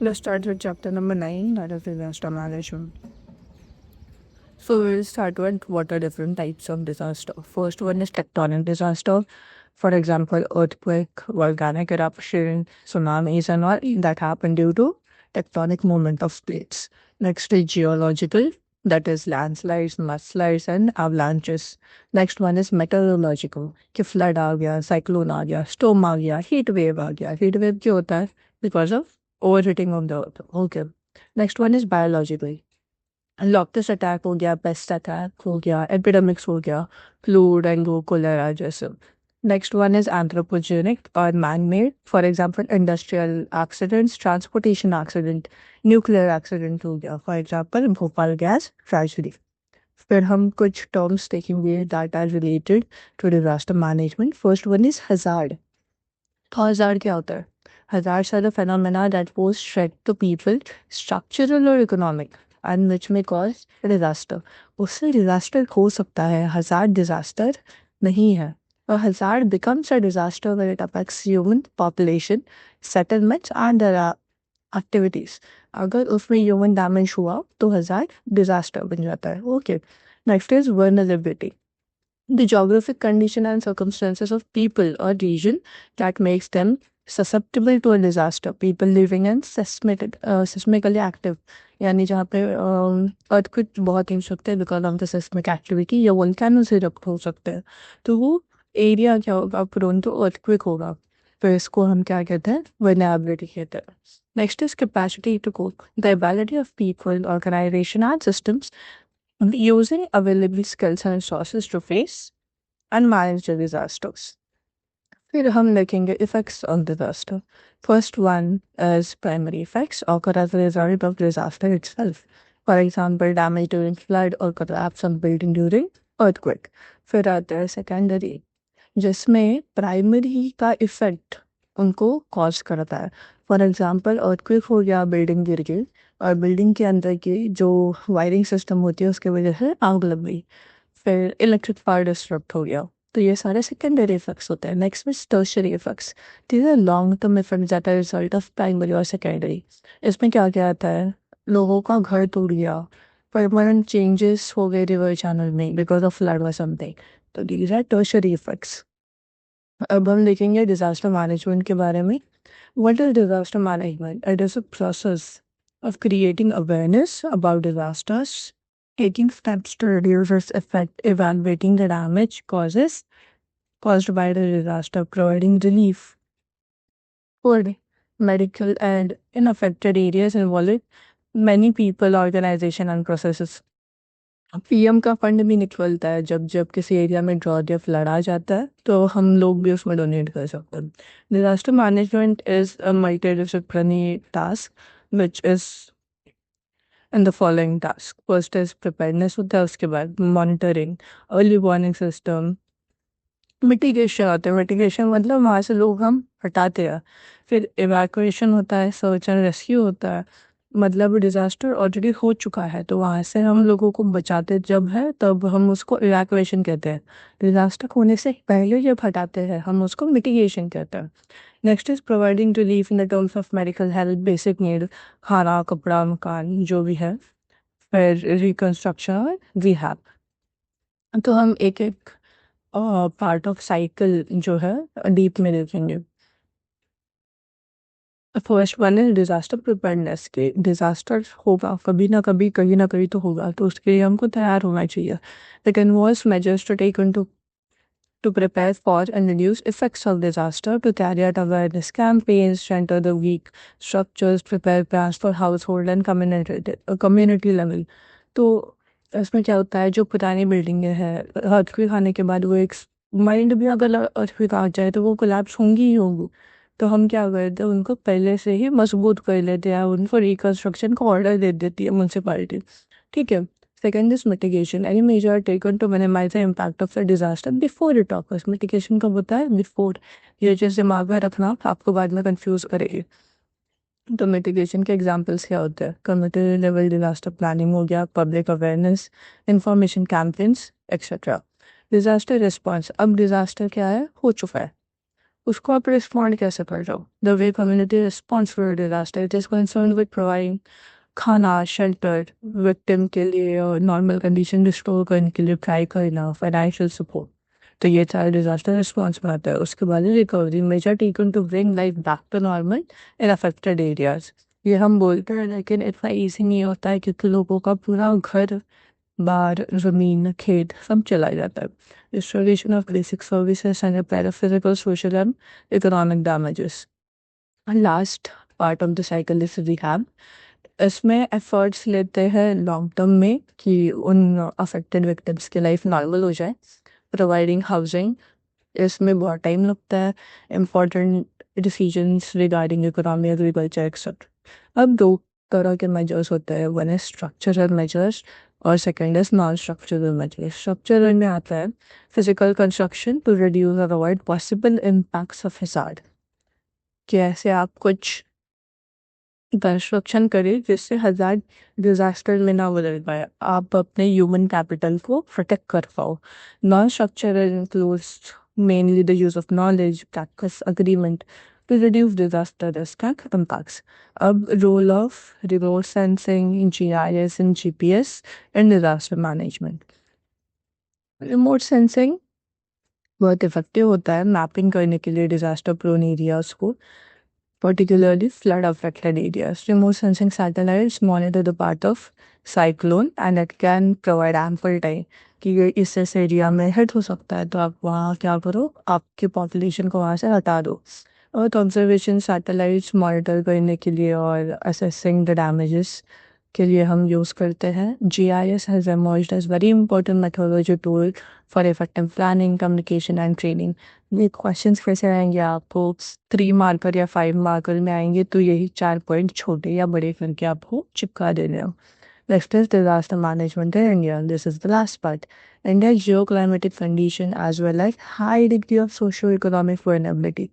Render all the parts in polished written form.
Let's start with chapter number 9, that is disaster management. So we'll start with what are different types of disaster. First one is tectonic disaster. For example, earthquake, volcanic eruption, tsunamis and all that happen due to tectonic movement of plates. Next is geological, that is landslides, mudslides and avalanches. Next one is meteorological, कि flood आ गया, cyclone आ गया, storm आ गया, heat wave आ गया. Heat wave क्यों होता है? Because of overheating of the earth. Okay. Next one is biological. Locust attack हो गया, पेस्ट अटैक हो गया, एपिडेमिक्स हो गया, फ्लू, डेंगू, कोलेरा जैसे. नेक्स्ट वन इज एंथ्रोपोजेनिक और man made. For example industrial accidents, transportation accident, nuclear accident हो गया. For example Bhopal gas tragedy. फिर हम कुछ टर्म्स देखेंगे that are related to disaster management. First one is hazard. तो hazard क्या होता है? Hazards are the phenomena that pose threat to people, structural or economic, and which may cause disaster. उससे disaster हो सकता है, hazard disaster नहीं है. A hazard becomes a disaster when it affects human population, settlements and their activities. अगर उसमें human damage हुआ तो hazard disaster बन जाता है. Okay. Next is vulnerability. The geographic condition and circumstances of people or region that makes them susceptible to a disaster. People living in seismically active, यानी जहाँ पे earthquake बहुत हो सकते हैं because of the seismic activity, या volcanoes erupt हो सकते हैं. तो वो एरिया क्या होगा, prone to earthquake होगा. तो इसको हम क्या कहते हैं? Vulnerability कहते हैं. Next is capacity to cope. The ability of people, organization and systems using available skills and resources to face and manage the disasters. फिर हम देखेंगे effects of disaster. First one is primary effects occur as a result of disaster itself. For example, damage during flood or collapse of building during earthquake. फिर आता है secondary, जिसमें primary का effect उनको cause करता है. फॉर एग्जाम्पल earthquake हो गया, बिल्डिंग गिर गई और बिल्डिंग के अंदर की जो वायरिंग सिस्टम होती है उसकी वजह से आग लग गई. फिर इलेक्ट्रिक पावर डिस्टर्ब हो गया. तो ये सारे सेकेंडरी इफेक्ट्स होते हैं. नेक्स्ट में tertiary effects. These are long term effects that are result of primary और सेकेंडरी. इसमें क्या क्या आता है? लोगों का घर टूट गया, परमानेंट चेंजेस हो गए रिवर चैनल में बिकॉज ऑफ फ्लड और समथिंग. तो दीज आर टर्शियरी इफेक्ट्स. अब हम देखेंगे डिजास्टर मैनेजमेंट के बारे में. What is disaster management? It is a process of creating awareness about disasters, taking steps to reduce its effect, evaluating the damage caused by the disaster, providing relief for medical and in affected areas involving many people, organization and processes. PM का fund भी निकलता है जब जब किसी area में drought या flood आ जाता है, तो हम लोग भी उसमें डोनेट कर सकते हैं. Disaster management is a multidisciplinary task which is in the following task. First is preparedness होता है, उसके बाद monitoring, early warning system, mitigation होता है. mitigation मतलब वहाँ से लोग हम हटाते हैं. फिर evacuation होता है, search and rescue होता है, मतलब डिजास्टर ऑलरेडी हो चुका है तो वहाँ से हम लोगों को बचाते जब है तब हम उसको इवैक्यूएशन कहते हैं. डिजास्टर होने से पहले जब हटाते हैं हम उसको मिटिगेशन कहते हैं. Next is providing relief in the terms of medical help, basic need, खाना, कपड़ा, मकान जो भी है. फिर रिकंस्ट्रक्शन, रिहैब. तो हम एक एक पार्ट ऑफ साइकिल जो है डीप में देखेंगे. First one is disaster preparedness. के डिजास्टर होगा कभी ना कभी, कहीं ना कहीं तो होगा, तो उसके लिए हमको तैयार होना चाहिए. That involves measures to take to prepare for and reduce effects of disaster, to carry out awareness campaigns, strengthen the weak structures, prepare plans for household and community level. तो इसमें क्या होता है, जो पुरानी बिल्डिंगें हैं अर्थक्वेक आने के बाद वो एक माइंड भी अगर अर्थक्वेक आ जाए तो वो कोलैप्स होंगी ही होंगी. तो हम क्या करते हैं, उनको पहले से ही मजबूत कर लेते हैं, उनको रिकंस्ट्रक्शन का ऑर्डर दे देती है म्यूनसिपालिटी. ठीक है. Second is mitigation. Any measure taken to minimize the impact of the disaster before it occurs. Mitigation कब होता है? Before. ये चीज़ दिमाग में रखना, आपको बाद में कंफ्यूज करेगी. तो मिटिगेशन के एग्जांपल्स क्या होते हैं? कम्युनिटी लेवल डिजास्टर प्लानिंग हो गया, public awareness, information campaigns etcetera. Disaster response. अब डिजास्टर क्या है? हो चुका है. उसको आप रिस्पॉन्ड कैसे कर रहे हो. The way community response for disaster it is concern with providing खाना, शेल्टर, विक्टिम के लिए नॉर्मल कंडीशन रिस्टोर करने के लिए ट्राई करना, फाइनेंशियल सपोर्ट. तो ये सारे डिजास्टर रिस्पॉन्स में आता है. उसके बाद recovery, measure taken to bring life back to normal in affected areas. ये हम बोलते हैं लेकिन इतना ईजी नहीं होता है क्योंकि लोगों का पूरा घर, बार, ज़मीन, खेत सब चला जाता है. Restoration of basic services and repair of physical, social and economic damages. Last part of the cycle is rehab. इसमें एफर्ट्स लेते हैं लॉन्ग टर्म में कि उन अफेक्टेड विक्टिम्स की लाइफ नॉर्मल हो जाए. प्रोवाइडिंग हाउसिंग, इसमें बहुत टाइम लगता है. Important decisions regarding economy, agriculture etcetera. अब दो तरह के मेजर्स होते हैं. वन इज स्ट्रक्चरल मेजर्स और second is non structural measures. Structural में आता है फिजिकल कंस्ट्रक्शन टू रिड्यूस और avoid possible impacts of Hisar. कैसे आप कुछ कंस्ट्रक्शन करें जिससे हजार डिजास्टर में ना बदल पाए, आप अपने ह्यूमन कैपिटल को प्रोटेक्ट कर पाओ. Non structural includes mainly the use of knowledge, practice, agreement to reduce disaster risk and impacts. अब role of remote sensing, GIS and GPS in disaster management. Remote sensing बहुत effective होता है mapping करने के लिए disaster prone areas को, particularly flood affected areas. Remote sensing satellites monitor the path of cyclone and it can provide ample time कि ये इस एरिया में हिट हो सकता है तो आप वहाँ क्या करो, आपके पॉपुलेशन को वहाँ से हटा दो. अर्थ ऑब्जर्वेशन सैटेलाइट्स मॉनिटर करने के लिए और असेसिंग द डैमेजेस के लिए हम यूज़ करते हैं. GIS has emerged as very important methodology tool for effective planning, communication and training. ये क्वेश्चंस कैसे आएंगे आपको, 3 मार्कर या 5 मार्कर में आएंगे तो यही 4 पॉइंट छोटे या बड़े करके आपको चिपका देने हो. Next is disaster management in India. This is the last part. India's geoclimatic condition as well as high degree of socio-economic vulnerability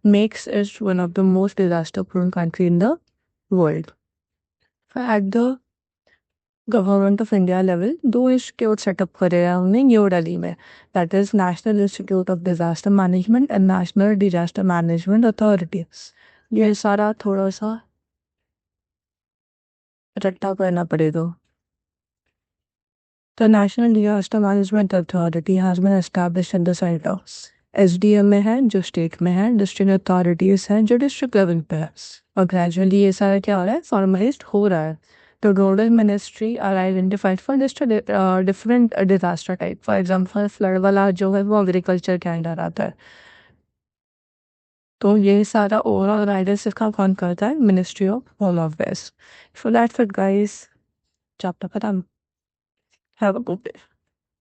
makes it one of the most disaster-prone country in the world. At the government of India level 2 institute setup करे हैं हमने new Delhi में. That is national institute of disaster management and national disaster management authority. ये सारा थोड़ा सा रट्टा करना पड़ेगा. The national disaster management authority has been established in the centre. SDM में है जो स्टेट में है, डिस्ट्रिक्ट अथॉरिटीज हैं जो डिस्ट्रिक्ट लेवल पे है. और ग्रेजुअली ये सारा क्या हो रहा है, फॉर्मलाइज्ड हो रहा है. The Rural Ministry are identified for different disaster type. For example, flood वाला जो है वो एग्रीकल्चर के अंडर आता है. तो ये सारा ओवरऑल गाइडेंस इसका कौन करता है, ministry of home affairs. So that's it guys, chapter खत्म. Have a good day.